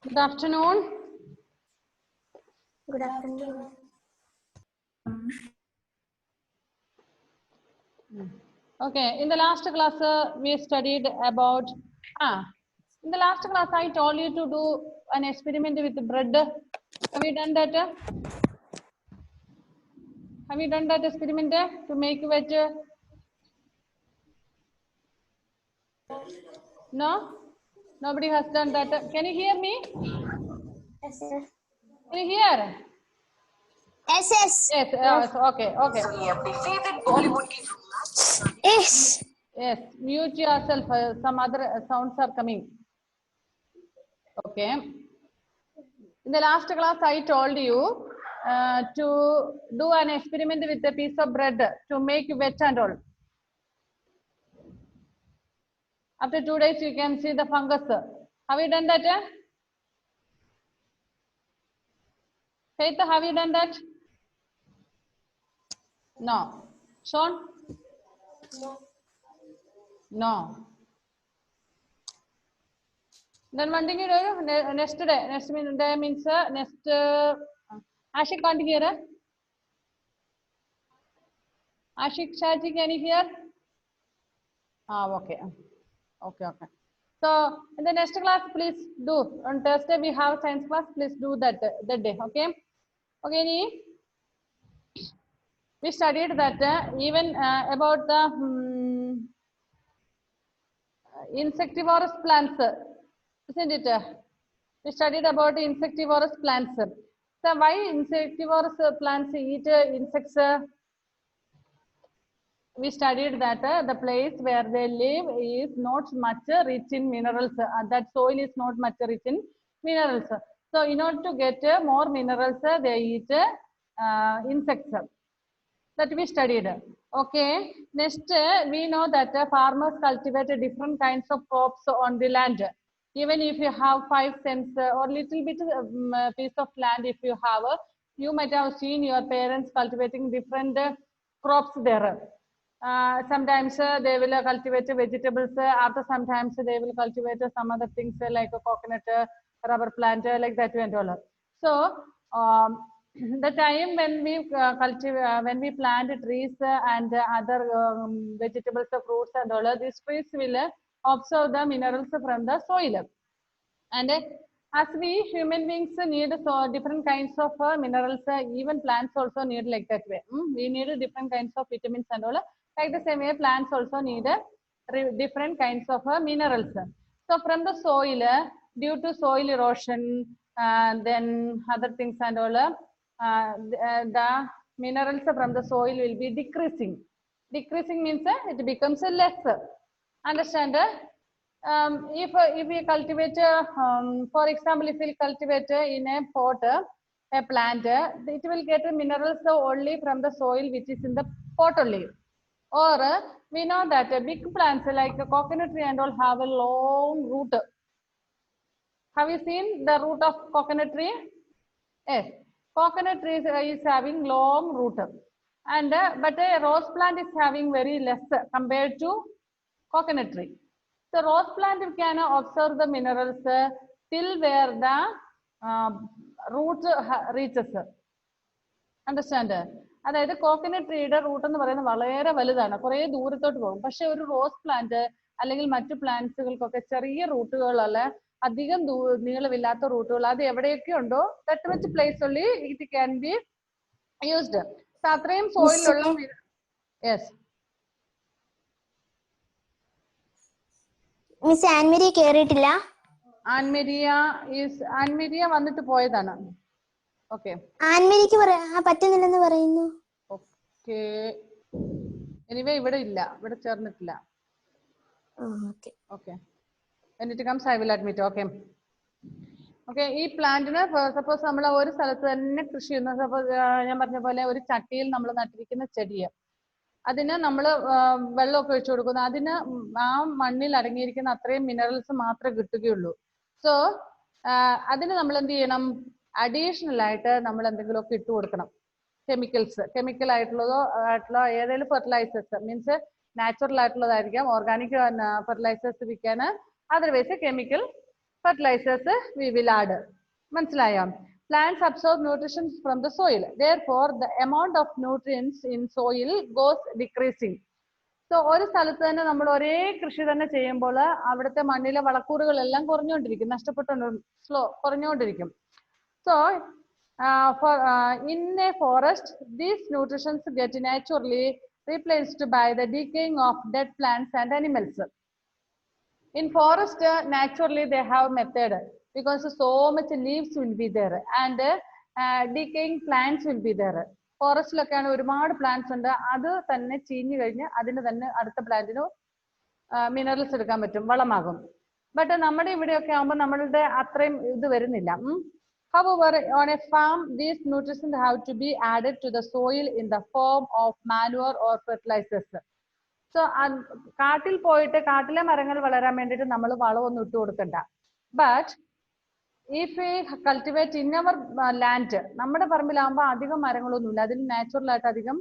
Good afternoon. Good afternoon. Okay, in the last class we studied about in the last class I told you to do an experiment with bread. Have you done that? Have you done that experiment to make veg? No? Nobody has done that. Can you hear me? Yes, sir. Can you hear? Yes, yes. Yes, okay. Yes. Yes, mute yourself. Some other sounds are coming. Okay. In the last class, I told you to do an experiment with a piece of bread to make wet and all. After 2 days, you can see the fungus. Have you done that? Faith, have you done that? No. Sean? No. Then one thing you do, next day. Next day means next. Ashik can't hear. Ashik Shaji, can you hear? Okay. Okay. So in the next class, please do. On Thursday we have science class. Please do that day. Okay. Okay. We studied that even about the insectivorous plants, isn't it? We studied about insectivorous plants. So why insectivorous plants eat insects? We studied that the place where they live is not much rich in minerals. That soil is not much rich in minerals. So in order to get more minerals, they eat insects. That we studied. Okay. Next, we know that farmers cultivate different kinds of crops on the land. Even if you have 5 cents or little bit piece of land, if you have, you might have seen your parents cultivating different crops there. Sometimes they will cultivate vegetables. After sometimes they will cultivate some other things like a coconut, rubber plant, like that and all. So the time when we when we plant trees and other vegetables, fruits and all, these trees will absorb the minerals from the soil. And as we human beings need different kinds of minerals, even plants also need like that way. We need different kinds of vitamins and all. Like the same way, plants also need different kinds of minerals. So from the soil, due to soil erosion, then other things and all, the minerals from the soil will be decreasing. Decreasing means it becomes less. Understand? If we cultivate, for example, if we cultivate in a pot, a plant, it will get minerals only from the soil which is in the pot only. Or we know that big plants like coconut tree and all have a long root. Have you seen the root of coconut tree? Yes, coconut tree is having long root, and but a rose plant is having very less compared to coconut tree. So rose plant can absorb the minerals till where the root reaches. Understand? അതായത് coconut ട്രീയുടെ root എന്ന് പറയുന്നത് വളരെ വലുതാണ്, കുറെ ദൂരത്തോട്ട് പോകും. പക്ഷെ ഒരു റോസ് പ്ലാന്റ് അല്ലെങ്കിൽ മറ്റു പ്ലാന്റ്സുകൾക്കൊക്കെ ചെറിയ റൂട്ടുകളല്ല, അധികം നീളമില്ലാത്ത റൂട്ടുകൾ, അത് എവിടെയൊക്കെ ഉണ്ടോ that much place only it can be used. അത്രയും സോയിലുള്ള യെസ്. മിസ് ആൻമേരി കേറിയിട്ടില്ല. ആൻമേരിയ വന്നിട്ട് പോയതാണ്. ഓക്കെ, ആൻമേരിക്ക് പറ്റുന്നില്ലെന്ന് പറയുന്നു. ഓക്കെ, എനിവേ ഇവിടെ ഇല്ല, ഇവിടെ ചേർന്നിട്ടില്ല. Okay, when it comes I will admit. Okay okay. ഈ പ്ലാന്റിന് സപ്പോസ് നമ്മൾ ഒരു സ്ഥലത്ത് തന്നെ കൃഷി ചെയ്യുന്ന, സപ്പോസ് ഞാൻ പറഞ്ഞ പോലെ ഒരു ചട്ടിയിൽ നമ്മൾ നട്ടിരിക്കുന്ന ചെടിയെ, അതിന് നമ്മൾ വെള്ളമൊക്കെ ഒഴിച്ചു കൊടുക്കുന്നു, അതിന് ആ മണ്ണിൽ അടങ്ങിയിരിക്കുന്ന അത്രയും മിനറൽസ് മാത്രമേ കിട്ടുകയുള്ളൂ. സോ അതിന് നമ്മൾ എന്ത് ചെയ്യണം? അഡീഷണൽ ആയിട്ട് നമ്മൾ എന്തെങ്കിലുമൊക്കെ ഇട്ട് കൊടുക്കണം. കെമിക്കൽ ആയിട്ടുള്ള ഏതെങ്കിലും ഫെർട്ടിലൈസേഴ്സ്, മീൻസ് നാച്ചുറൽ ആയിട്ടുള്ളതായിരിക്കാം, ഓർഗാനിക് ഫെർട്ടിലൈസേഴ്സ് വിൽക്കാൻ, otherwise chemical fertilizers we will add. മനസ്സിലായോ? Plants absorb nutrition from the soil. Therefore, the amount of nutrients in soil goes decreasing. So, ഒരു സ്ഥലത്ത് തന്നെ നമ്മൾ ഒരേ കൃഷി തന്നെ ചെയ്യുമ്പോൾ അവിടുത്തെ മണ്ണിലെ വളക്കൂറുകളെല്ലാം കുറഞ്ഞുകൊണ്ടിരിക്കും, കുറഞ്ഞുകൊണ്ടിരിക്കും. So, in a forest, these nutrients get naturally replaced by the decaying of dead plants and animals. In forest, naturally they have method because so much leaves will be there and decaying plants will be there. ഫോറസ്റ്റിലൊക്കെയാണ് ഒരുപാട് plants ഉണ്ട്, അത് തന്നെ ചീഞ്ഞു കഴിഞ്ഞ് അതിന് തന്നെ അടുത്ത പ്ലാന്റിന് മിനറൽസ് എടുക്കാൻ പറ്റും, വളമാകും. ബട്ട് നമ്മുടെ ഇവിടെയൊക്കെ ആകുമ്പോൾ നമ്മളുടെ അത്രയും ഇത് വരുന്നില്ല. However, on a farm, these nutrients have to be added to the soil in the form of manure or fertilizers. So, കാട്ടിൽ പോയിട്ട് കാട്ടിലെ മരങ്ങൾ വളരാൻ വേണ്ടിയിട്ട് നമ്മൾ വളമൊന്നും ഇട്ട് കൊടുക്കണ്ട. But if we cultivate in our land, നമ്മുടെ പറമ്പിലാകുമ്പോൾ അധികം മരങ്ങളൊന്നുമില്ല, അതിന് നാച്ചുറൽ ആയിട്ട് അധികം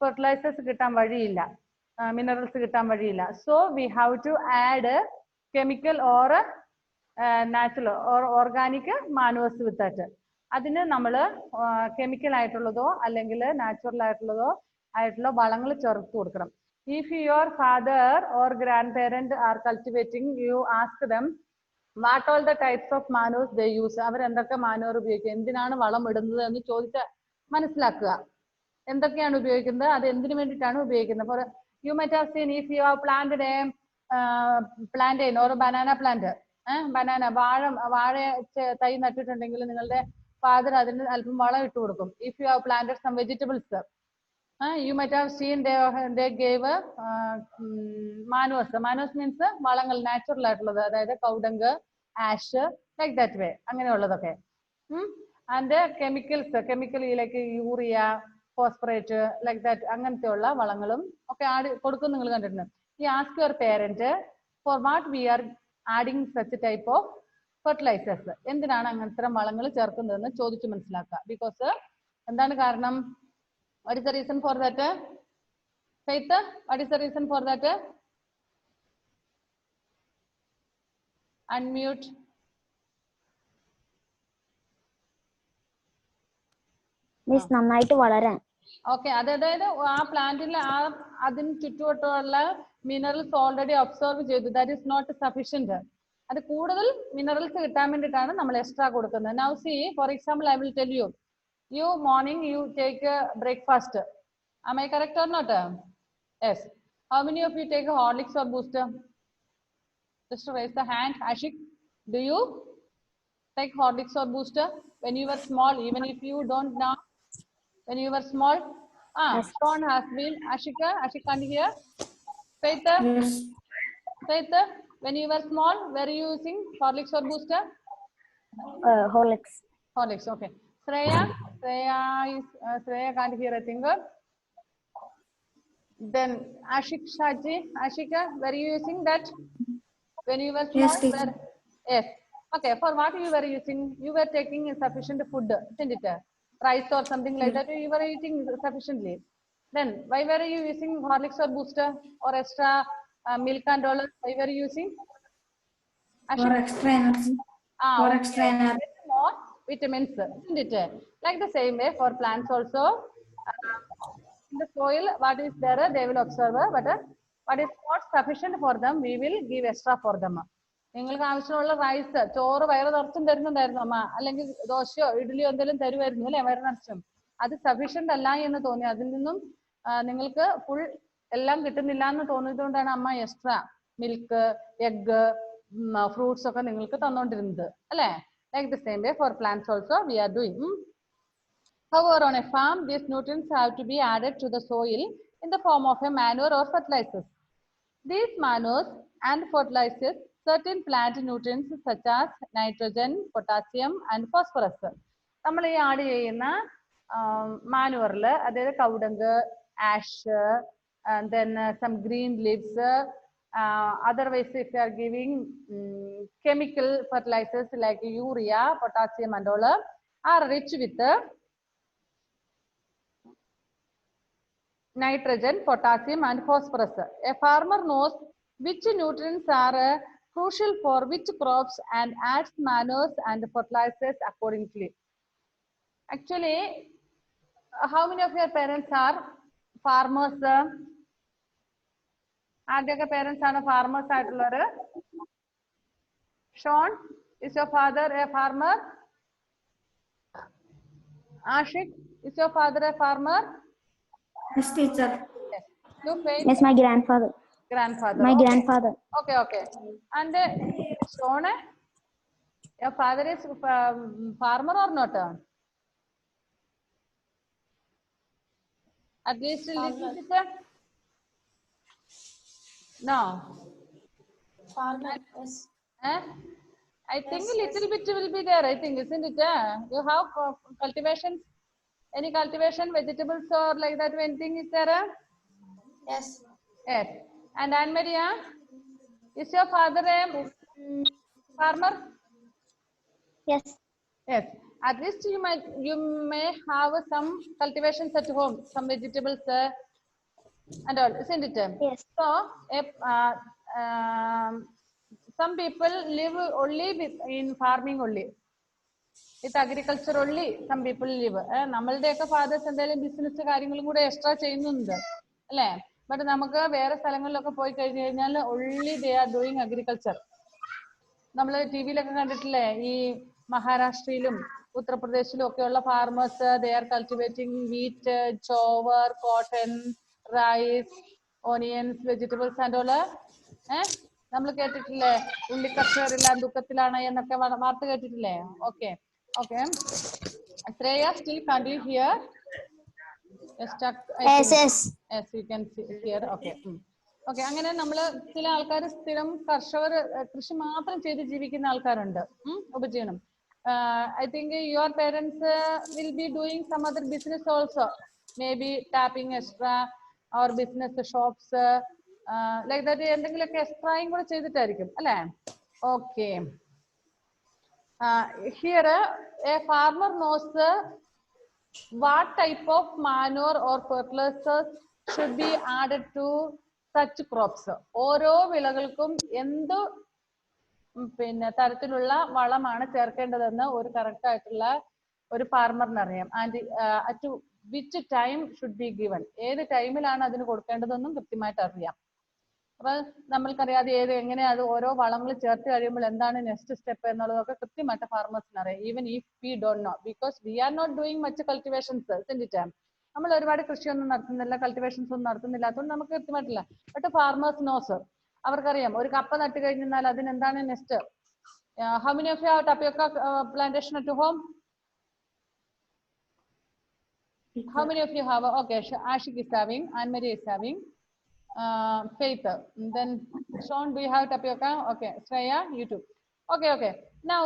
ഫെർട്ടിലൈസേഴ്സ് കിട്ടാൻ വഴിയില്ല, മിനറൽസ് കിട്ടാൻ വഴിയില്ല. So we have to add chemical or natural or organic manures with that. അതിന് നമ്മൾ കെമിക്കൽ ആയിട്ടുള്ളതോ അല്ലെങ്കിൽ നാച്ചുറൽ ആയിട്ടുള്ള വളങ്ങൾ ചേർത്ത് കൊടുക്കണം. If your father or grandparent are cultivating, you ask them what all the types of manures they use. അവർ എന്തൊക്കെ manoeuvre ഉപയോഗിക്കുക, എന്തിനാണ് വളം ഇടുന്നത് എന്ന് ചോദിച്ച് മനസ്സിലാക്കുക. എന്തൊക്കെയാണ് ഉപയോഗിക്കുന്നത്, അത് എന്തിനു വേണ്ടിയിട്ടാണ് ഉപയോഗിക്കുന്നത്. For you might have seen, if you have planted a plantain or a banana plant, banana വാഴ തൈ നട്ടിട്ടുണ്ടെങ്കിൽ നിങ്ങളുടെ ഫാദർ അതിന് അല്പം വളം ഇട്ട് കൊടുക്കും. If you have planted some vegetables, you might have seen they gave manures. Manures means വളങ്ങൾ natural ആയിട്ടുള്ളത്, അതായത് cow dung, ash, like that way, അങ്ങനെയുള്ളതൊക്കെ. And chemical like urea, phosphate, like that, അങ്ങനത്തെ ഉള്ള വളങ്ങളും ഒക്കെ കൊടുക്കും. നിങ്ങൾ കണ്ടിട്ടുണ്ട്. ഈ ask your parent for what we are adding such type of fertilizers, എന്തിനാണ് അങ്ങനത്തെ വളങ്ങൾ ചേർക്കുന്നതെന്ന് ചോദിച്ചു മനസ്സിലാക്കുക. ബിക്കോസ് എന്താണ് കാരണം? What is the reason for that? Faith, what is the reason for that? Unmute. Miss, നന്നായിട്ട് വളരാൻ. ഓക്കെ, അതായത് ആ പ്ലാന്റിൽ അതിന് ചുറ്റുവട്ടമുള്ള മിനറൽസ് ഓൾറെഡി ഒബ്സർവ് ചെയ്തു. That is not sufficient. അത് കൂടുതൽ മിനറൽസ് കിട്ടാൻ വേണ്ടിയിട്ടാണ് നമ്മൾ എക്സ്ട്രാ കൊടുക്കുന്നത്. Now see, for example, I will tell you. You morning you take a breakfast. Am I correct or not? Yes. How many of you take a Horlicks or Booster? Just raise the hand. Ashik, do you take Horlicks or Booster when you were small? Even if you don't now, when you were small. Yes. Sean has been. Ashik can't hear. Faith, Yes. Faith, when you were small, were you using Horlicks or Booster? Horlicks. Horlicks, okay. Shreya can't hear a thing. Then Ashika, were you using that when you were small? Yes, yes. Okay, for what you were using? You were taking sufficient food, isn't it? Rice or something like that, you were eating sufficiently. Then why were you using Horlicks or Booster or extra milk and all? Why were you using? For extra energy. For extra energy. More vitamins, isn't it? Like the same way for plants also, in the soil what is there they will observe, but what is not sufficient for them we will give extra for them. നിങ്ങൾക്ക് ആവശ്യമുള്ള rice, ചോറ് വയറ് നിറച്ചും തരുന്നുണ്ടായിരുന്നു അമ്മ, അല്ലെങ്കിൽ ദോശയോ ഇഡ്ഡലിയോ എന്തെങ്കിലും തരുമായിരുന്നു അല്ലെ, വയറ് നിറച്ചും. അത് സഫീഷ്യന്റ് അല്ല എന്ന് തോന്നി, അതിൽ നിന്നും നിങ്ങൾക്ക് ഫുൾ എല്ലാം കിട്ടുന്നില്ല എന്ന് തോന്നിയതുകൊണ്ടാണ് അമ്മ എക്സ്ട്രാ മിൽക്ക്, എഗ്, ഫ്രൂട്ട്സ് ഒക്കെ നിങ്ങൾക്ക് തന്നോണ്ടിരുന്നത് അല്ലെ. Like the same way for plants also we are doing. However, on a farm, these nutrients have to be added to the soil in the form of a manure or fertilizers. These manures and fertilizers certain plant nutrients such as nitrogen, potassium and phosphorus. നമ്മൾ ഈ add ചെയ്യുന്ന മാനുവറിൽ, അതായത് cow dung, ash, then some green leaves, otherwise if you are giving chemical fertilizers like urea, potassium and all are rich with nitrogen, potassium and phosphorus. A farmer knows which nutrients are crucial for which crops and adds manures and fertilizers accordingly. Actually, how many of your parents are farmers? ആരുടെയൊക്കെ parents ആണ് farmers ആയിട്ടുള്ളവര്? Sean, is your father a farmer? Ashik, is your father a farmer? Yes, teacher. Yes. You faith? Yes, my grandfather. Grandfather. My Okay. grandfather. Okay, okay. And Sean, your father is farmer or not? At least a little bit. No. Farmer. Yes. Eh? I think a little bit will be there, I think, isn't it? You have cultivations? Any cultivation, vegetables or like that, anything is there? Yes. Yes. And Anne Maria, is your father a farmer? Yes. Yes. At least you may have some cultivations at home, some vegetables and all, isn't it? Yes. So, some people live only in farming only. With agriculture only, some people live. നമ്മളുടെയൊക്കെ fathers എന്തെങ്കിലും business കാര്യങ്ങളും കൂടെ extra ചെയ്യുന്നുണ്ട് അല്ലേ? But നമുക്ക് വേറെ സ്ഥലങ്ങളിലൊക്കെ പോയി കഴിഞ്ഞു കഴിഞ്ഞാൽ only they are doing agriculture. നമ്മൾ ടി വിയിലൊക്കെ കണ്ടിട്ടില്ലേ, ഈ മഹാരാഷ്ട്രയിലും ഉത്തർപ്രദേശിലും ഒക്കെയുള്ള farmers they are cultivating wheat, ചോവർ, cotton, rice, onions, vegetables and all. നമ്മൾ കേട്ടിട്ടില്ലേ, ഉള്ളിക്കർഷകരെല്ലാം ദുഃഖത്തിലാണ് എന്നൊക്കെ വാർത്ത കേട്ടിട്ടില്ലേ? Okay okay. Shreya, still can't you hear? Stuck, I Yes, think. yes. Yes, you can hear. Okay. Okay. അങ്ങനെ നമ്മൾ ചില ആൾക്കാർ സ്ഥിരം കർഷകർ കൃഷി മാത്രം ചെയ്ത് ജീവിക്കുന്ന ആൾക്കാരുണ്ട്, ഉപജീവനം. I think your parents will be doing some other business also, maybe tapping extra or business shops like that, എന്തെങ്കിലുമൊക്കെ എക്സ്ട്രായും കൂടെ ചെയ്തിട്ടായിരിക്കും അല്ലേ? Okay. Here a farmer knows what type of manure or fertilizers should be added to such crops. ഓരോ വിളകൾക്കും എന്ത് പിന്നെ തരത്തിലുള്ള വളമാണ് ചേർക്കേണ്ടതെന്ന് ഒരു correct ആയിട്ടുള്ള ഒരു ഫാർമറിന് അറിയാം. And at which time should be given, ഏത് ടൈമിലാണ് അതിന് കൊടുക്കേണ്ടതെന്നും കൃത്യമായിട്ട് അറിയാം. അപ്പൊ നമ്മൾക്കറിയാതെ എങ്ങനെയാ അത് ഓരോ വളങ്ങൾ ചേർത്ത് കഴിയുമ്പോൾ എന്താണ് നെക്സ്റ്റ് സ്റ്റെപ്പ് എന്നുള്ളതൊക്കെ കൃത്യമായിട്ട് ഫാർമേഴ്സിന് അറിയാം. Even if we don't know, because we are not doing much cultivations in it. നമ്മൾ ഒരുപാട് കൃഷിയൊന്നും നടത്തുന്നില്ല, കൾട്ടിവേഷൻസ് ഒന്നും നടത്തുന്നില്ല, അതുകൊണ്ട് നമുക്ക് കൃത്യമായിട്ടില്ല. ബട്ട് ഫാർമേഴ്സ് നോസ്, അവർക്കറിയാം ഒരു കപ്പ നട്ട് കഴിഞ്ഞാൽ അതിന് എന്താണ് next. How many of you have tapioca plantation at home? How many of you have? Okay, Ashik is having, Anne Marie is having, Faith, then Sean, do you have tapioca? Okay, Shreya, you too. Okay. Now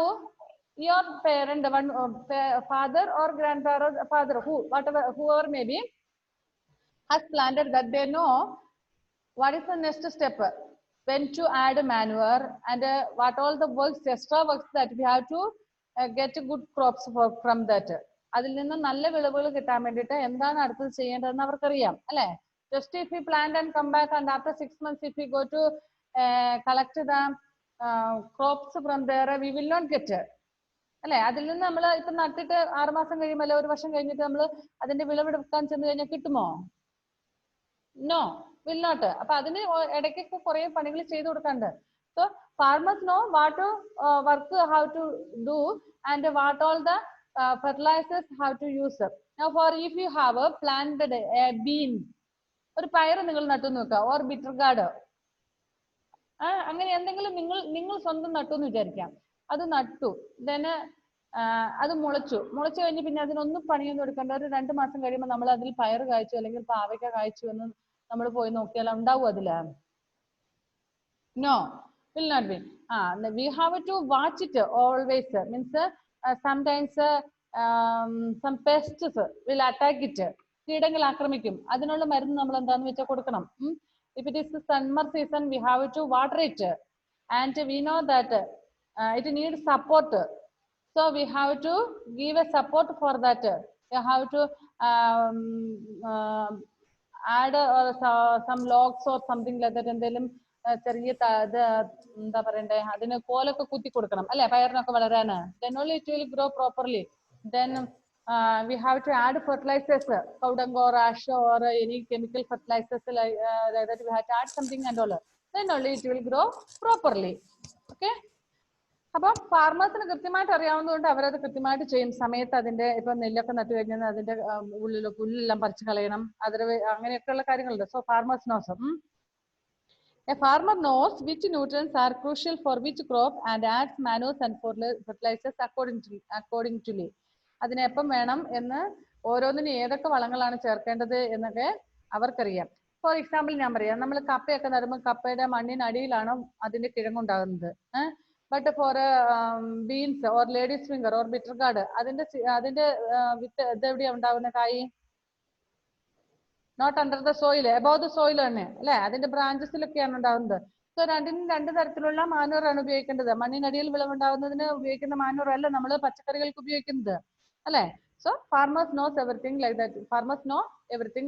your parent, one father or grandfather, father, whoever may be, has planted that, they know what is the next step, when to add manure and what all the works, extra works that we have to get good crops from that. അതിൽ നിന്ന് നല്ല വിളവുകൾ കിട്ടാൻ വേണ്ടിയിട്ട് എന്താണ് അടുത്തത് ചെയ്യേണ്ടതെന്ന് അവർക്കറിയാം അല്ലെ? Just if we plant and come back and after 6 months if we go to collect the crops from there, we will not get അല്ലെ? അതിൽ നിന്ന് നമ്മൾ ഇപ്പൊ നട്ടിട്ട് 6 മാസം കഴിയുമ്പോൾ അല്ലെ 1 വർഷം കഴിഞ്ഞിട്ട് നമ്മൾ അതിന്റെ വിളവെടുക്കാൻ ചെന്ന് കഴിഞ്ഞാൽ കിട്ടുമോ? No, will not. അപ്പൊ അതിന് ഇടയ്ക്കൊക്കെ കുറെ പണികൾ ചെയ്തു കൊടുക്കാണ്ട്. So farmers know what to work, how to do and what all the fertilizers how to use. Now for if you have planted a bean, ഒരു പയർ നിങ്ങൾ നട്ടു നോക്കുക, ഓർ ബിറ്റർ ഗാർഡ്, അങ്ങനെ എന്തെങ്കിലും നിങ്ങൾ സ്വന്തം നട്ടു എന്ന് വിചാരിക്കാം. അത് നട്ടു, then അത് മുളച്ചു കഴിഞ്ഞ് പിന്നെ അതിനൊന്നും പണിയൊന്നും എടുക്കണ്ട. ഒരു 2 മാസം കഴിയുമ്പോൾ നമ്മൾ അതിൽ പയർ കായ്ച്ചു അല്ലെങ്കിൽ പാവയ്ക്ക കായ്ച്ചു എന്ന് നമ്മൾ പോയി നോക്കിയാൽ ഉണ്ടാവും അതില്? No, will not be. We have to watch it always. Means sometimes some pests will attack it. കീടങ്ങൾ ആക്രമിക്കും, അതിനുള്ള മരുന്ന് നമ്മൾ എന്താന്ന് വെച്ചാൽ കൊടുക്കണം. If it is the summer season, we have to water it, and we know that it needs support. So we have to give a support for that. We have to add some logs or something like that, എന്തെങ്കിലും ചെറിയ ഇത് എന്താ പറയണ്ടേ, അതിന് കോലൊക്കെ കുത്തി കൊടുക്കണം അല്ലെ, പയറിനൊക്കെ വളരാന്. Then only it will grow properly. Then we have to add fertilizers, cow dung or ash or any chemical fertilizers like that. We have to add something and all. Then only it will grow properly. Okay. അപ്പം ഫാർമേഴ്സിന് കൃത്യമായിട്ട് അറിയാവുന്നതുകൊണ്ട് അവരത് കൃത്യമായിട്ട് ചെയ്യും. സമയത്ത് അതിന്റെ ഇപ്പൊ നെല്ലൊക്കെ നട്ടു കഴിഞ്ഞാൽ അതിന്റെ ഉള്ളിൽ പുല്ലെല്ലാം പറിച്ചു കളയണം, അങ്ങനെയൊക്കെയുള്ള കാര്യങ്ങളുണ്ട്. So farmers knows. A farmer knows which nutrients are crucial for which crop and adds manures and fertilizers accordingly. അതിന് എപ്പം വേണം എന്ന്, ഓരോന്നിനും ഏതൊക്കെ വളങ്ങളാണ് ചേർക്കേണ്ടത് എന്നൊക്കെ അവർക്കറിയാം. ഫോർ എക്സാമ്പിൾ ഞാൻ പറയാം, നമ്മൾ കപ്പയൊക്കെ നടുമ്പോൾ കപ്പയുടെ മണ്ണിനടിയിലാണ് അതിന്റെ കിഴങ്ങുണ്ടാകുന്നത്. But for beans or ladies finger or bitter gourd അതിന്റെ വിത്ത് ഇതെവിടെയാണ് ഉണ്ടാകുന്ന കായ്? Not under the soil, above the soil തന്നെ അല്ലെ, അതിന്റെ ബ്രാഞ്ചസിലൊക്കെയാണ് ഉണ്ടാകുന്നത്. സോ രണ്ടിനും രണ്ട് തരത്തിലുള്ള മാനൂറാണ് ഉപയോഗിക്കേണ്ടത്. മണ്ണിനടിയിൽ വിളവുണ്ടാകുന്നതിന് ഉപയോഗിക്കുന്ന മാനൂർ അല്ല നമ്മൾ പച്ചക്കറികൾക്ക് ഉപയോഗിക്കുന്നത് അല്ലെ. So farmers know everything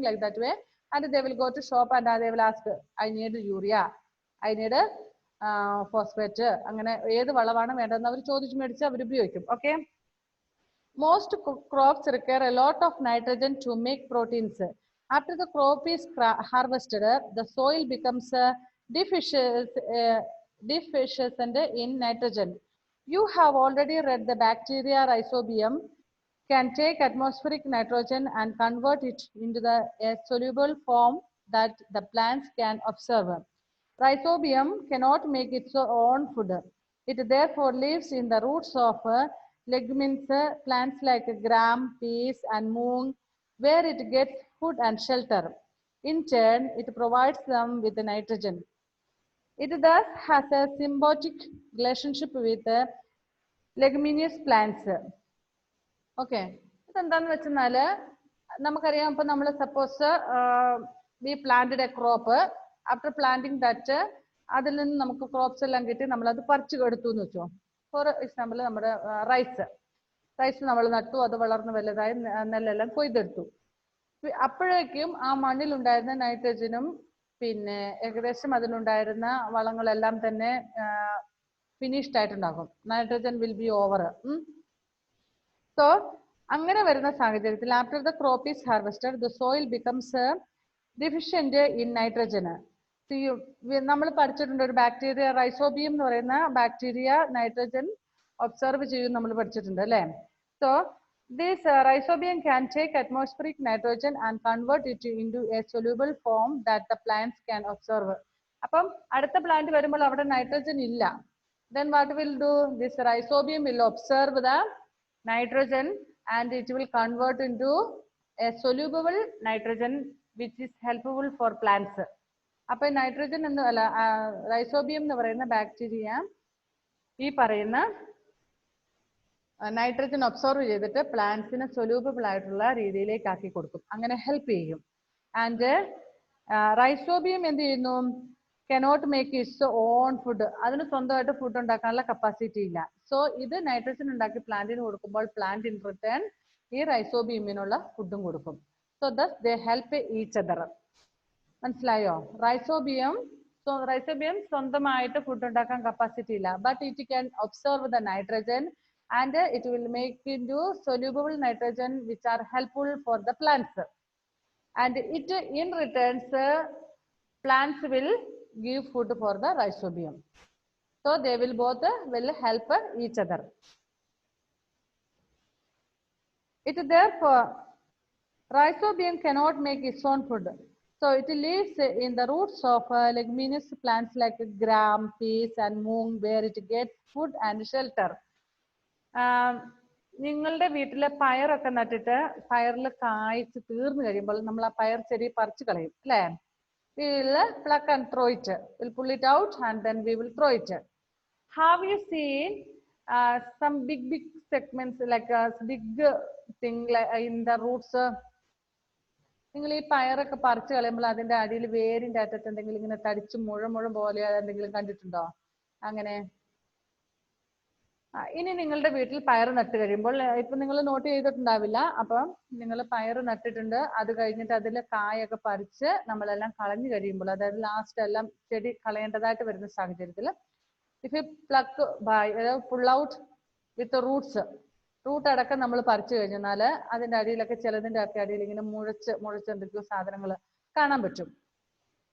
like that way, and they will go to shop and they will ask, I need urea, I need phosphate, അങ്ങനെ ഏത് വളമാണ് വേണ്ടതെന്ന് അവർ ചോദിച്ചു മേടിച്ച് അവർ ഉപയോഗിക്കും. Okay. Most crops require a lot of nitrogen to make proteins. After the crop is harvested, the soil becomes deficient in nitrogen. You have already read the bacteria Rhizobium can take atmospheric nitrogen and convert it into a soluble form that the plants can observe. Rhizobium cannot make its own food. It therefore lives in the roots of leguminous plants like gram, peas, and moong, where it gets food and shelter. In turn, it provides them with the nitrogen. It thus has a symbiotic relationship with leguminous plants. Okay. ഇതെന്താന്ന് വെച്ചെന്നാല് നമുക്കറിയാം, ഇപ്പൊ നമ്മൾ suppose V planted A crop, after planting that അതിൽ നിന്ന് നമുക്ക് crops എല്ലാം കിട്ടി, നമ്മൾ അത് പറിച്ചു എടുത്തു എന്ന് വെച്ചോ. ഫോർ എക്സാമ്പിൾ നമ്മുടെ റൈസ് നമ്മൾ നട്ടു, അത് വളർന്ന് വലുതായി നെല്ലെല്ലാം കൊയ്തെടുത്തു. അപ്പോഴേക്കും ആ മണ്ണിലുണ്ടായിരുന്ന നൈട്രജനും പിന്നെ ഏകദേശം അതിലുണ്ടായിരുന്ന വളങ്ങളെല്ലാം തന്നെ ഫിനിഷ്ഡ് ആയിട്ടുണ്ടാകും. Nitrogen will be over. So അങ്ങനെ വരുന്ന സാഹചര്യത്തിൽ after the crop is harvested the soil becomes deficient in nitrogen. നമ്മൾ പഠിച്ചിട്ടുണ്ട് ഒരു ബാക്ടീരിയ റൈസോബിയം എന്ന് പറയുന്ന ബാക്ടീരിയ നൈട്രജൻ ഒബ്സർവ് ചെയ്യും നമ്മൾ പഠിച്ചിട്ടുണ്ട് അല്ലേ. So this rhizobium can take atmospheric nitrogen and convert it into a soluble form that the plants can observe. അപ്പം അടുത്ത പ്ലാന്റ് വരുമ്പോൾ അവിടെ നൈട്രജൻ ഇല്ല. Then what will do? This rhizobium will observe the nitrogen and it will convert into a soluble nitrogen which is helpful for plants. അപ്പൊ nitrogen എന്ന് അല്ല, rhizobium എന്ന് പറയുന്ന ബാക്ടീരിയ ഈ പറയുന്ന നൈട്രജൻ ഒബ്സർവ് ചെയ്തിട്ട് പ്ലാന്റ്സിന് സൊല്യൂബിൾ ആയിട്ടുള്ള രീതിയിലേക്ക് ആക്കി കൊടുക്കും, അങ്ങനെ ഹെൽപ്പ് ചെയ്യും. ആൻഡ് റൈസോബിയം എന്ത് ചെയ്യുന്നു? Cannot make it's on food. അതിന് സ്വന്തമായിട്ട് ഫുഡ് ഉണ്ടാക്കാനുള്ള കപ്പാസിറ്റി ഇല്ല. സോ ഇത് നൈട്രജൻ ഉണ്ടാക്കി പ്ലാന്റിന് കൊടുക്കുമ്പോൾ പ്ലാന്റ് ഇൻ റിട്ടേൺ ഈ റൈസോബിയമിനുള്ള ഫുഡും കൊടുക്കും. So thus they help each other. മനസ്സിലായോ? റൈസോബിയം സ്വന്തമായിട്ട് ഫുഡ് ഉണ്ടാക്കാൻ കപ്പാസിറ്റി ഇല്ല, but it can observe the nitrogen and it will make into soluble nitrogen which are helpful for the plants, and it in returns plants will give food for the rhizobium. So they will both will help each other. It therefore rhizobium cannot make its own food, so it lives in the roots of leguminous plants like gram, peas, and moong, where it gets food and shelter. നിങ്ങളുടെ വീട്ടിലെ പയറൊക്കെ നട്ടിട്ട് പയറിൽ കായ്ച്ച് തീർന്നു കഴിയുമ്പോൾ നമ്മൾ ആ പയർ ചെടി പറിച്ചു കളയും അല്ലേ. We will pluck and throw it. We'll pull it out and then we will throw it. Have you seen some big segments like a big thing like in the roots? നിങ്ങൾ ഈ പയറൊക്കെ പറിച്ചു കളയുമ്പോൾ അതിന്റെ അടിയിൽ വേരിന്റെ അറ്റത്ത് എന്തെങ്കിലും ഇങ്ങനെ തടിച്ച് മുഴ പോലെ എന്തെങ്കിലും കണ്ടിട്ടുണ്ടോ? അങ്ങനെ ഇനി നിങ്ങളുടെ വീട്ടിൽ പയർ നട്ട് കഴിയുമ്പോൾ ഇപ്പൊ നിങ്ങൾ നോട്ട് ചെയ്തിട്ടുണ്ടാവില്ല. അപ്പം നിങ്ങൾ പയർ നട്ടിട്ടുണ്ട്, അത് കഴിഞ്ഞിട്ട് അതിൽ കായൊക്കെ പറിച്ച് നമ്മളെല്ലാം കളഞ്ഞു കഴിയുമ്പോൾ, അതായത് ലാസ്റ്റ് എല്ലാം ചെടി കളയേണ്ടതായിട്ട് വരുന്ന സാഹചര്യത്തിൽ if you pluck by pull out with roots, root അടക്കം നമ്മൾ പറിച്ചു കഴിഞ്ഞാൽ അതിന്റെ അടിയിലൊക്കെ ചിലതിന്റെ ഒക്കെ അടിയിൽ ഇങ്ങനെ മുഴച്ച് എന്തൊക്കെയോ സാധനങ്ങൾ കാണാൻ പറ്റും.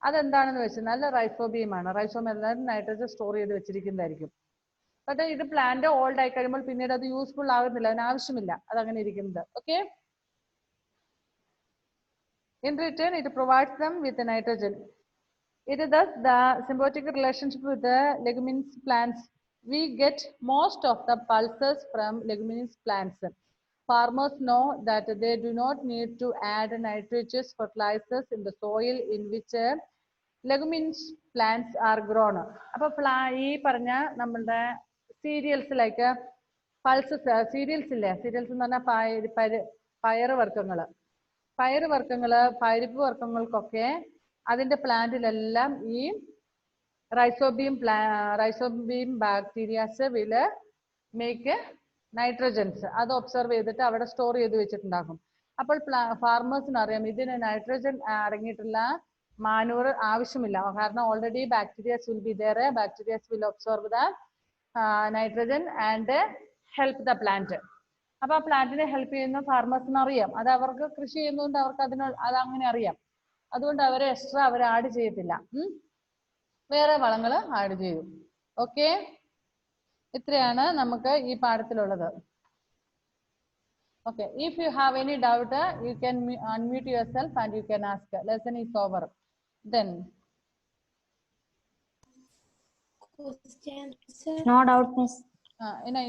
അതെന്താണെന്ന് വെച്ചാൽ റൈസോബിയമാണ്. റൈസോബിയം എല്ലാവരും നൈട്രജൻ സ്റ്റോർ ചെയ്ത് വെച്ചിരിക്കുന്നതായിരിക്കും. പക്ഷേ ഇത് പ്ലാന്റ് ഓൾഡ് ആയി കഴിയുമ്പോൾ പിന്നീട് അത് യൂസ്ഫുൾ ആകുന്നില്ല, അതിന് ആവശ്യമില്ല അതങ്ങനെ ഇരിക്കുന്നത്. Okay, in return it provides them with the nitrogen. It is thus the symbiotic relationship with the leguminous plants. We get most of the pulses from leguminous plants. Farmers know that they do not need to add nitrogenous fertilizers in the soil in which leguminous plants are grown. അപ്പോൾ ഈ പറഞ്ഞ നമ്മളുടെ serials like pulses, serials ഇല്ലേ, serials എന്ന് പറഞ്ഞാൽ പയറ് വർഗ്ഗങ്ങള് പരിപ്പ് വർഗ്ഗങ്ങൾക്കൊക്കെ അതിന്റെ പ്ലാന്റിലെല്ലാം ഈ റൈസോബിയം ബാക്ടീരിയാസ് വില് മേക്ക് നൈട്രജൻസ്. അത് ഒബ്സർവ് ചെയ്തിട്ട് അവിടെ സ്റ്റോർ ചെയ്ത് വെച്ചിട്ടുണ്ടാകും. അപ്പോൾ ഫാർമേഴ്സിന് അറിയാം ഇതിന് നൈട്രജൻ അടങ്ങിയിട്ടുള്ള മാനൂർ ആവശ്യമില്ല, കാരണം already bacterias will be there. Bacterias will observe the nitrogen and help the plant. അപ്പൊ ആ പ്ലാന്റിനെ ഹെൽപ്പ് ചെയ്യുന്ന ഫാർമേഴ്സിന് അറിയാം, അത് അവർക്ക് കൃഷി ചെയ്യുന്നതുകൊണ്ട് അവർക്ക് അത് അങ്ങനെ അറിയാം. അതുകൊണ്ട് അവരെ എക്സ്ട്രാ അവർ ആഡ് ചെയ്യത്തില്ല, വേറെ വളങ്ങൾ ആഡ് ചെയ്യും. ഓക്കെ, ഇത്രയാണ് നമുക്ക് ഈ പാഠത്തിലുള്ളത്. Okay, if you have any doubt you can unmute your self and you can ask. Lesson is over. Then No doubt, miss.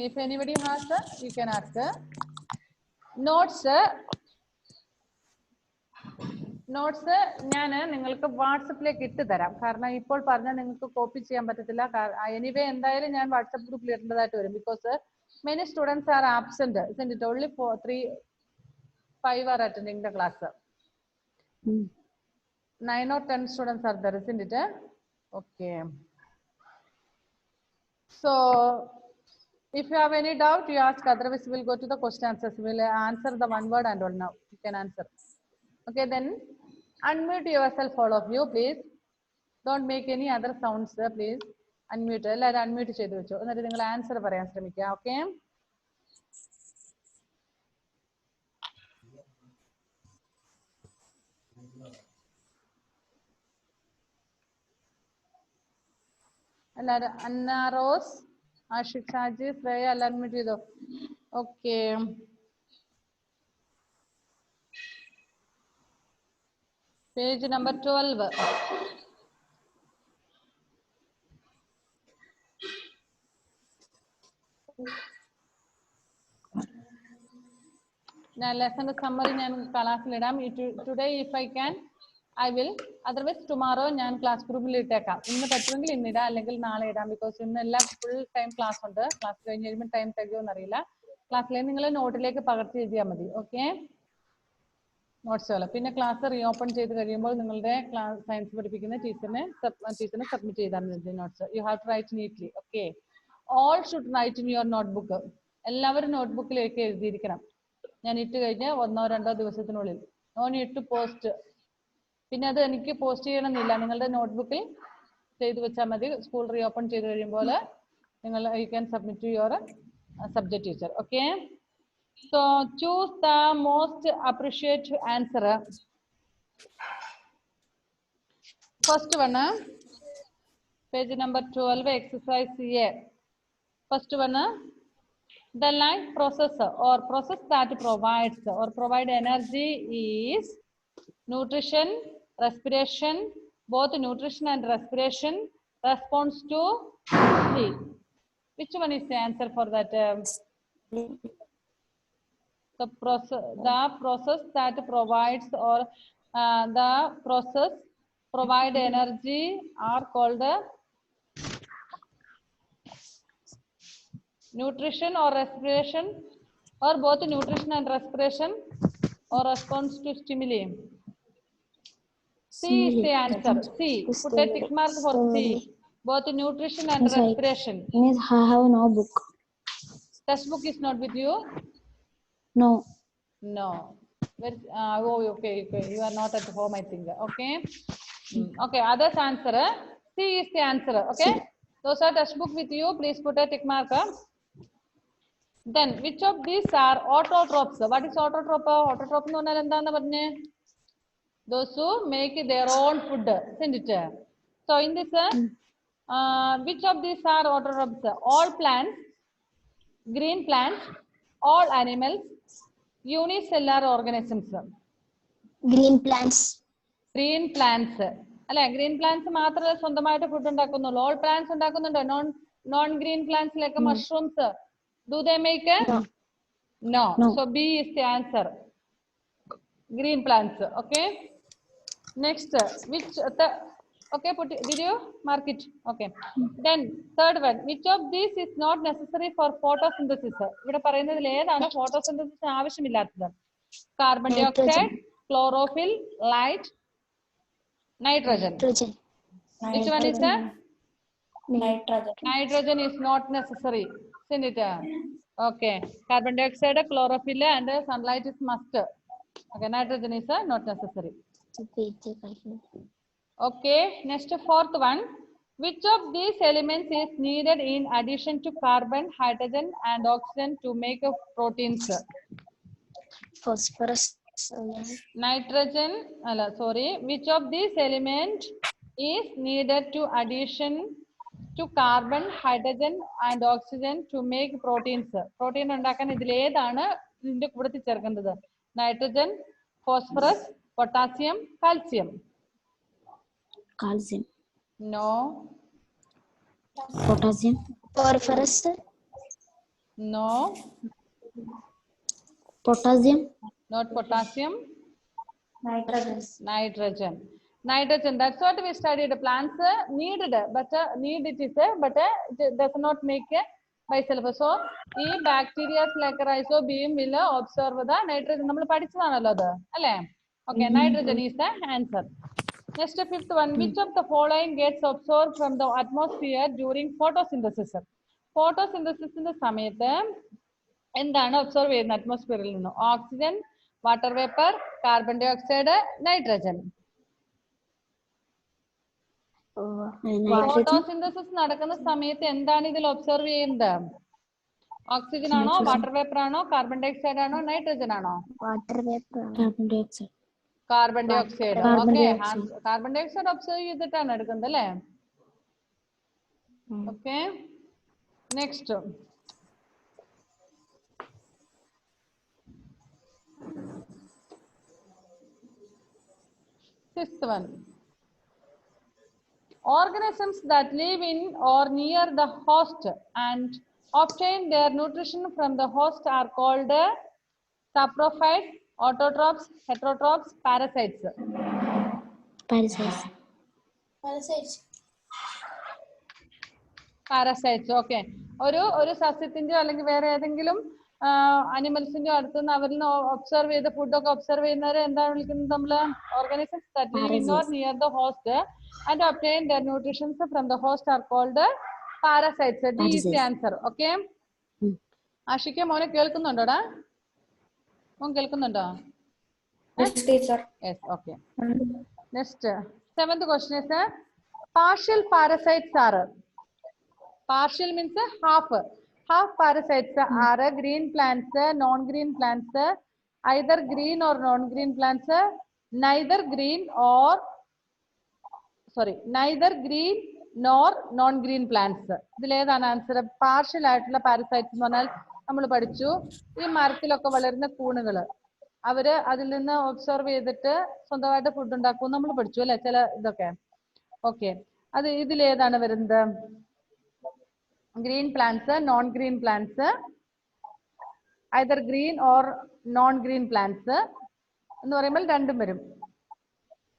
If anybody has, you can ask. Notes ഞാൻ നിങ്ങൾക്ക് വാട്സപ്പിലേക്ക് ഇട്ട് തരാം, കാരണം ഇപ്പോൾ പറഞ്ഞാൽ നിങ്ങൾക്ക് കോപ്പി ചെയ്യാൻ പറ്റത്തില്ല. എനിവേ എന്തായാലും ഞാൻ വാട്സപ്പ് ഗ്രൂപ്പിൽ ഇടേണ്ടതായിട്ട് വരും. Because many students are absent, isn't it? Only 5 are attending the class. 9 or 10 students are there, isn't it? Okay. So if you have any doubt, you ask. Otherwise, we will go to the question answers. We will answer the one word and all. Now you can answer. Okay, then unmute yourself, all of you, please. Don't make any other sounds, please. Unmute. Let unmute ചെയ്തു വെച്ചോ. എന്നിട്ട് നിങ്ങൾ answer പറയാൻ ശ്രമിക്കുക. Okay. എല്ലാവരും Anna Rose, Ashiq Shaji, Shreya എല്ലാവരും meet ചെയ്തോ? Okay, page number 12. ഞാൻ ലെസന്റെ സമ്മറി ഞാൻ ക്ലാസ്സിലിടാം. Today if I can I will, otherwise tomorrow ഞാൻ ക്ലാസ് ഗ്രൂപ്പിൽ ഇട്ടേക്കാം. ഇന്ന് പറ്റുമെങ്കിൽ ഇന്ന് ഇടാം, അല്ലെങ്കിൽ നാളെ ഇടാം. ബിക്കോസ് ഇന്ന് എല്ലാം ഫുൾ ടൈം ക്ലാസ് ഉണ്ട്. ക്ലാസ് കഴിഞ്ഞ് കഴിയുമ്പോൾ ടൈം തികയോന്ന് അറിയില്ല. ക്ലാസ്സിലേക്ക് നിങ്ങൾ നോട്ടിലേക്ക് പകർത്തി എഴുതിയാൽ മതി. ഓക്കെ, നോട്ട്സുകൾ. പിന്നെ ക്ലാസ് റീഓപ്പൺ ചെയ്ത് കഴിയുമ്പോൾ നിങ്ങളുടെ ക്ലാസ് സയൻസ് പഠിപ്പിക്കുന്ന ടീച്ചറിനെ സബ്മിറ്റ് ചെയ്താൽ മതി notes. You have to write neatly. Okay, all should write in your notebook. എല്ലാവരും നോട്ട്ബുക്കിലേക്ക് എഴുതിയിരിക്കണം. ഞാൻ ഇട്ട് കഴിഞ്ഞ് 1-2 ദിവസത്തിനുള്ളിൽ. No need to post. പിന്നെ അത് എനിക്ക് പോസ്റ്റ് ചെയ്യണമെന്നില്ല, നിങ്ങളുടെ നോട്ട്ബുക്കിൽ ചെയ്തു വെച്ചാൽ മതി. സ്കൂൾ റീഓപ്പൺ ചെയ്ത് കഴിയുമ്പോൾ നിങ്ങൾ you can submit to your subject teacher. Okay, so choose the most appreciate answer. First one, page number 12, exercise A. First one, the life process or process that provides or provide energy is nutrition, respiration. Both nutrition and respiration responds to sleep. Which one is the answer for that? The process that provides or the process provide energy are called nutrition or respiration, or both nutrition and respiration, or response to stimuli. C is the answer. C. Put a tick mark for C. Both nutrition and respiration. Miss, I have no book. Textbook is not with you? No. No. Oh, okay. You are not at home, I think. Okay. Okay. Others answer. C is the answer. Okay. C. Those are textbook with you. Please put a tick mark. Then, which of these are autotrophs? What is autotroph? Autotroph no nalanda. Those who make their own food, isn't it? So, in this, which of these are autotrophs? All plants, green plants, all animals, unicellular organisms. Green plants. Green plants. Green plants മാത്രമേ സ്വന്തമായിട്ട് food ഉണ്ടാക്കുന്നുള്ളൂ. All plants ഉണ്ടാക്കുന്നുണ്ടോ? Non green plants like mushrooms. Do they make? No. So B is the answer. Green plants. Okay. Next, okay, did you mark it? Okay. Then third one, which of these is not necessary for photosynthesis? ഇവിടെ പറയുന്നതിൽ ഏതാണ് photosynthesis ആവശ്യമില്ലാത്തത്? Carbon dioxide, chlorophyll, light, nitrogen. Which one is that? Nitrogen is not necessary, isn't it? Okay. Carbon dioxide, chlorophyll, and sunlight is must. Okay. Nitrogen is not necessary. Okay. Next, fourth one. Which of these elements is needed in addition to carbon, hydrogen, and oxygen to make proteins? Phosphorus. Nitrogen. Which of these elements is needed to addition to carbon, hydrogen, and oxygen to make proteins? Protein ഉണ്ടാക്കാൻ ഇതിൽ ഏതാണ് ഇതിന്റെ കൂടെ ചേർക്കേണ്ടത്? Nitrogen, phosphorus, potassium, calcium. Calcium. No. Potassium. Phosphorus. No. Potassium. Not potassium. Nitrogen. Nitrogen. That's what we studied. Plants needed, but need it is, but it does not make by itself. So, ഈ bacteria like rhizobium will observe the nitrogen. നമ്മൾ പഠിച്ചതാണല്ലോ അത്, അല്ലേ? Okay, nitrogen is the answer. Next, fifth one. Which of the following gets absorbed from the atmosphere during photosynthesis? Photosynthesis സമയത്ത് എന്താണ് observe ചെയ്യുന്നത് അറ്റ്മോസ്ഫിയറിൽ നിന്ന്? Oxygen, water vapour, carbon dioxide, nitrogen. Photosynthesis നടക്കുന്ന സമയത്ത് എന്താണ് ഇതിൽ ഒബ്സർവ് ചെയ്യുന്നത്? ഓക്സിജൻ ആണോ, വാട്ടർ വേപ്പർ ആണോ, കാർബൺ ഡൈ ഓക്സൈഡ് ആണോ, നൈട്രജൻ ആണോ? Water vapour. Carbon dioxide. Carbon dioxide. Okay, carbon dioxide observe ചെയ്തിട്ടാണ് എടുക്കുന്നത് അല്ലേ? Okay. Next, fifth one. Organisms that live in or near the host and obtain their nutrition from the host are called saprophytes, autotrophs, heterotrophs, parasites. Parasites. Okay. ഒരു സസ്യത്തിന്റെയോ അല്ലെങ്കിൽ വേറെ ഏതെങ്കിലും അനിമൽസിന്റെ അടുത്ത് നിന്ന് അവരിൽ നിന്ന് ഒബ്സർവ് ചെയ്ത ഫുഡൊക്കെ ഒബ്സർവ് ചെയ്യുന്നവരെ എന്താണ് വിളിക്കുന്നത് നമ്മള്? Organisms that live in or near the host and obtain their nutrition from the host are called parasites. D is the answer. Okay. Aashiq മോനെ കേൾക്കുന്നുണ്ടോടാ? മോൻ കേൾക്കുന്നുണ്ടോ? Yes, teacher. Yes. Okay. Next, seventh question is partial parasites are. Partial means half. Half parasites are green plants, non-green plants, either green or non-green plants, neither green nor non-green plants. ഇതിൽ ഏതാണ് answer? Partial ആയിട്ടുള്ള parasites എന്ന് പറഞ്ഞാൽ നമ്മൾ പഠിച്ചു ഈ മരത്തിലൊക്കെ വളരുന്ന കൂണുകൾ, അവര് അതിൽ നിന്ന് ഒബ്സർവ് ചെയ്തിട്ട് സ്വന്തമായിട്ട് ഫുഡ് ഉണ്ടാക്കും നമ്മൾ പഠിച്ചു അല്ലെ ചില ഇതൊക്കെ. ഓക്കെ, അത് ഇതിലേതാണ് വരുന്നത്? green plants, non-green plants, either green or non-green plants എന്ന് പറയുമ്പോൾ രണ്ടും വരും.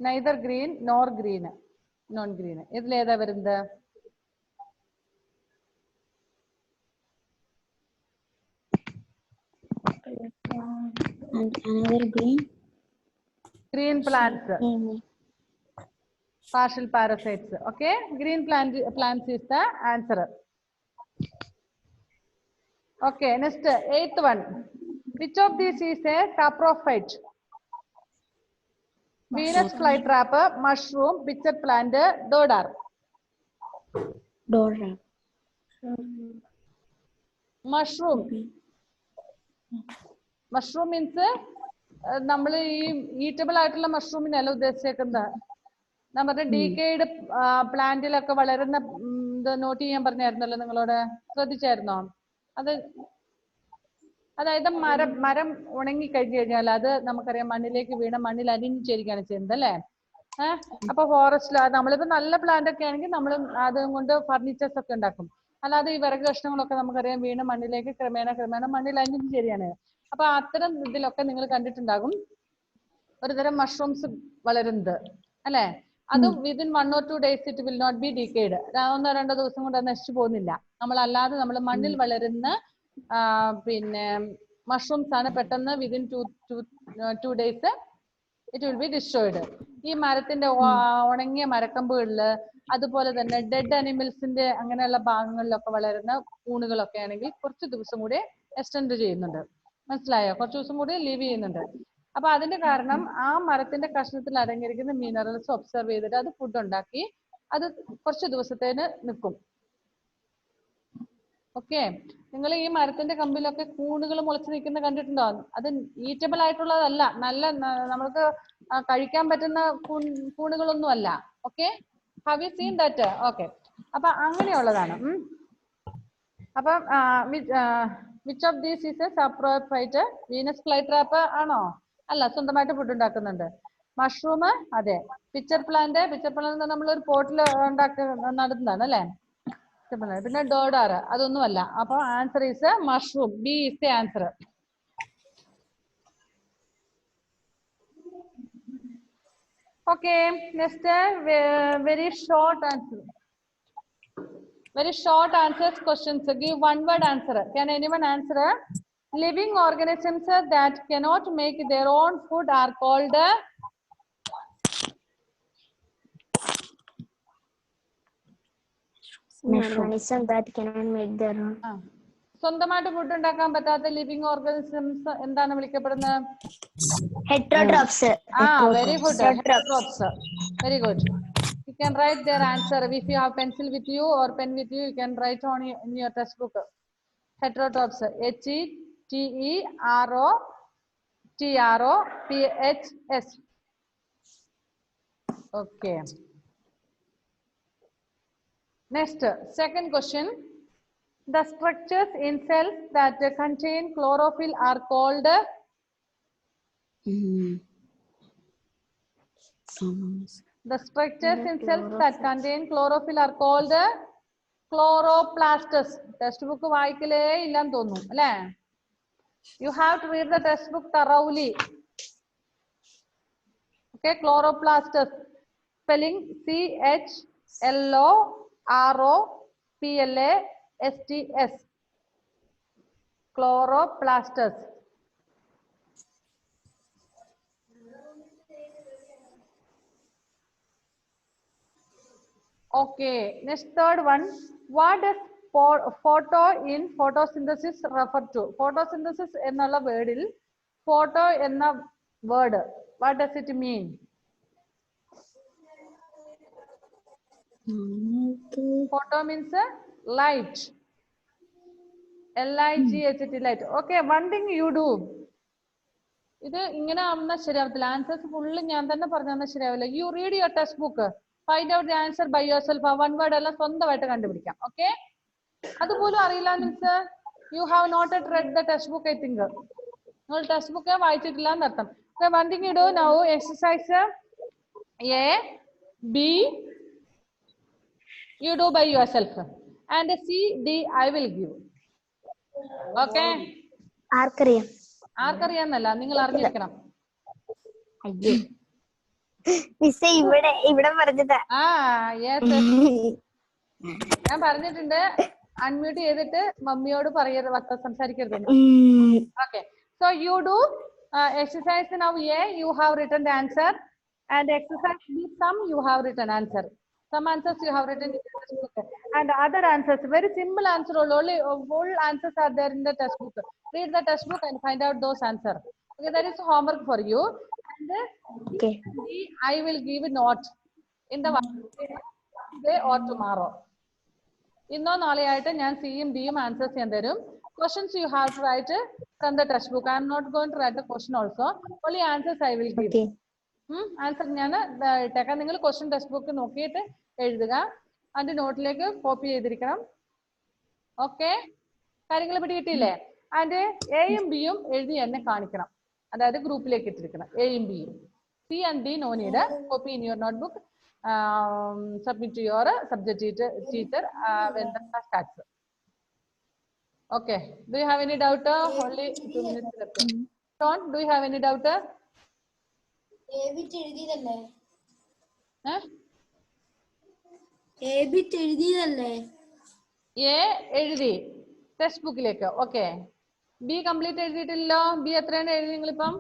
neither green nor green, non-green. ഇതിലേതാ വരുന്നത്? another green plants. Partial parasites. Okay, green plants is the answer. Okay, next, 8th one. Which of these is a saprophyte? Venus flytrap, mushroom, pitcher plant, dodar. Dora. Mushroom. Mushroom means നമ്മൾ ഈ eatable ആയിട്ടുള്ള മഷ്റൂമിനല്ല ഉദ്ദേശിച്ചേക്കുന്നത്. നമ്മുടെ decade പ്ലാന്റിലൊക്കെ വളരുന്ന ഇത് not ചെയ്യാൻ പറഞ്ഞായിരുന്നല്ലോ നിങ്ങളോട്, ശ്രദ്ധിച്ചായിരുന്നോ? അതായത് മരം ഉണങ്ങി കഴിഞ്ഞു കഴിഞ്ഞാൽ അത് നമുക്കറിയാം മണ്ണിലേക്ക് വീണ മണ്ണിൽ അലിഞ്ഞിരിക്കുകയാണ് ചെയ്യുന്നത് അല്ലേ? അപ്പൊ ഫോറസ്റ്റിൽ നമ്മളിപ്പോ നല്ല പ്ലാന്റ് ഒക്കെ ആണെങ്കിൽ നമ്മൾ അതുകൊണ്ട് ഫർണിച്ചേഴ്സ് ഒക്കെ ഉണ്ടാക്കും. അല്ലാതെ ഈ വിറക് കഷ്ണങ്ങളൊക്കെ നമുക്കറിയാം വീണ മണ്ണിലേക്ക് ക്രമേണ മണ്ണിൽ അലിഞ്ഞു ചേരുകയാണ്. അപ്പൊ അത്തരം ഇതിലൊക്കെ നിങ്ങൾ കണ്ടിട്ടുണ്ടാകും ഒരുതരം മഷ്റൂംസ് വളരുന്നത് അല്ലെ? അതും within 1 or 2 days it will not be decayed. 1-2 ദിവസം കൊണ്ട് അത് നശിച്ചു പോകുന്നില്ല. നമ്മളല്ലാതെ നമ്മൾ മണ്ണിൽ വളരുന്ന പിന്നെ മഷ്റൂംസ് ആണ് പെട്ടെന്ന് within 2 days it will be destroyed. ഈ മരത്തിന്റെ ഉണങ്ങിയ മരക്കമ്പുകളില് അതുപോലെ തന്നെ ഡെഡ് അനിമൽസിന്റെ അങ്ങനെയുള്ള ഭാഗങ്ങളിലൊക്കെ വളരുന്ന കൂണുകളൊക്കെ ആണെങ്കിൽ കുറച്ച് ദിവസം കൂടി എക്സ്റ്റെൻഡ് ചെയ്യുന്നുണ്ട്. മനസ്സിലായോ? കുറച്ച് ദിവസം കൂടി ലീവ് ചെയ്യുന്നുണ്ട്. അപ്പൊ അതിന്റെ കാരണം ആ മരത്തിന്റെ കഷ്ണത്തിൽ അടങ്ങിയിരിക്കുന്ന മിനറൽസ് ഒബ്സർവ് ചെയ്തിട്ട് അത് ഫുഡ് ഉണ്ടാക്കി അത് കുറച്ച് ദിവസത്തേന് നിൽക്കും. ഓക്കെ, നിങ്ങൾ ഈ മരത്തിന്റെ കമ്പിലൊക്കെ കൂണുകൾ മുളച്ച് നിൽക്കുന്ന കണ്ടിട്ടുണ്ടോ? അത് ഈറ്റബിൾ ആയിട്ടുള്ളതല്ല, നല്ല നമ്മൾക്ക് കഴിക്കാൻ പറ്റുന്ന കൂണുകളൊന്നും അല്ല. Okay, have you seen that? Okay, അപ്പൊ അങ്ങനെയുള്ളതാണ്. അപ്പം which of these is a saprophyte? Venus flytrap ആണോ? അല്ല, സ്വന്തമായിട്ട് ഫുഡ് ഉണ്ടാക്കുന്നുണ്ട്. മഷ്റൂം അതെ. പിച്ചർ പ്ലാന്റ് നമ്മളൊരു പോട്ടിൽ നടുന്നതാണ് അല്ലെ? പിന്നെ ഡോഡാർ അതൊന്നുമല്ല. അപ്പൊ answer is mushroom. B is the answer. Okay, next very short answer. Very short answers questions. Give one word answer. Can anyone answer? Living organisms that cannot make their own food are called Organisms that cannot make their own. സ്വന്തമായിട്ട് food ഉണ്ടാക്കാൻ പറ്റാത്ത living organisms എന്താണ് വിളിക്കപ്പെടുന്നത്? Heterotrophs. Very good. Heterotrophs. Very good. You can write their answer. If you have pencil with you or pen with you, you can write on in your textbook. Heterotrophs. Heterotrophs. Okay. Next, second question. The structures in cells that contain chlorophyll are called The structures in cells that contain chlorophyll are called chloroplasts. Textbook വായിക്കലേ ഇല്ലാന്ന് തോന്നുന്നു അല്ലേ? You have to read the textbook thoroughly. Okay, chloroplasts. Spelling CHLOROPLASTS. Chloroplasts. Okay, next third one. What does photo in photosynthesis refer to? Photosynthesis ennulla wordil photo enna word, what does it mean? Photo means light. LIGHT, light. Okay, one thing you do. ഇത് ഇങ്ങനെ ആവുന്ന ശരിയാവത്തില്ല. Answers full ഞാൻ തന്നെ പറഞ്ഞാൽ ശരിയാവില്ല. You read your textbook. Find out the answer by yourself. ആ one word എല്ലാം സ്വന്തമായിട്ട് കണ്ടുപിടിക്കാം. ഓക്കെ, അതുപോലും അറിയില്ല means you have not read the textbook. I think നിങ്ങൾ ടെക്സ്റ്റ് ബുക്ക് വായിച്ചിട്ടില്ല എന്നർത്ഥം. One thing you do now, exercise A B you do by yourself and C D I will give. Okay, ആർക്കറിയാന്നല്ല, നിങ്ങൾ അറിഞ്ഞിരിക്കണം. ഇവിടെ പറഞ്ഞതാ. ഞാൻ പറഞ്ഞിട്ടുണ്ട് unmute ചെയ്തിട്ട് മമ്മിയോട് പറയരുത്, സംസാരിക്കരുത്. Okay, so you do exercise now A, you have written the answer, and exercise B, some you have written answer. Some answers you have written in the textbook, and other answers, very simple answer, only full answers are there in the textbook. Read the textbook and find out those answers. Okay, that is homework for you. And Okay. I will give a note in the today or tomorrow. ഇന്നോ നാളെയായിട്ട് ഞാൻ സിയും ഡിയും answers ചെയ്യാൻ തരും. Questions you have to write from the textbook. I am not going to write the question also. Only answers I will give. Okay. Answer ഞാൻ ഇട്ടേക്കാം. നിങ്ങൾ question text book നോക്കിയിട്ട് എഴുതുക. അതിന്റെ നോട്ടിലേക്ക് കോപ്പി ചെയ്തിരിക്കണം. ഓക്കെ, കാര്യങ്ങൾ പിടികിട്ടിയില്ലേ? ആൻഡ് എയും ബിയും എഴുതി എന്നെ കാണിക്കണം. അതായത് ഗ്രൂപ്പിലേക്ക് ഇട്ടിരിക്കണം എയും ബിയും. C and D no need. Copy in your notebook. Submit to your subject teacher when the class starts. Okay, do you have any doubt? Only 2 minutes left. Sean, do you have any doubt? A എഴുതി text ബുക്കിലേക്ക്. Okay, B complete എഴുതിയിട്ടില്ലല്ലോ. B എത്രയാണ് എഴുതി നിങ്ങളിപ്പം?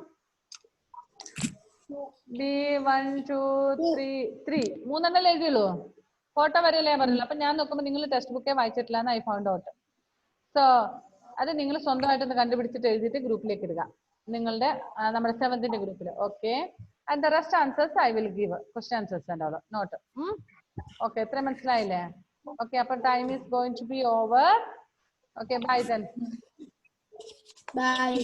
B 1 2 3 മൂന്നെണ്ണല്ലേ എഴുതിയുള്ളൂ. Photo വരെയല്ലേ ഞാൻ പറഞ്ഞില്ല. അപ്പൊ ഞാൻ നോക്കുമ്പോൾ നിങ്ങൾ ടെക്സ്റ്റ് ബുക്കേ വായിച്ചിട്ടില്ല എന്ന് ഐ ഫൗണ്ട് ഔട്ട്. സോ അത് നിങ്ങൾ സ്വന്തമായിട്ടൊന്ന് കണ്ടുപിടിച്ചിട്ട് എഴുതിയിട്ട് ഗ്രൂപ്പിലേക്ക് ഇടുക, നിങ്ങളുടെ നമ്മുടെ 7th ഗ്രൂപ്പിൽ. Okay, and the rest answers I will give, question answers and all note. Okay, എത്ര മനസ്സിലായില്ലേ? ഓക്കെ, അപ്പൊ time is going to be over. Okay, bye then. Bye.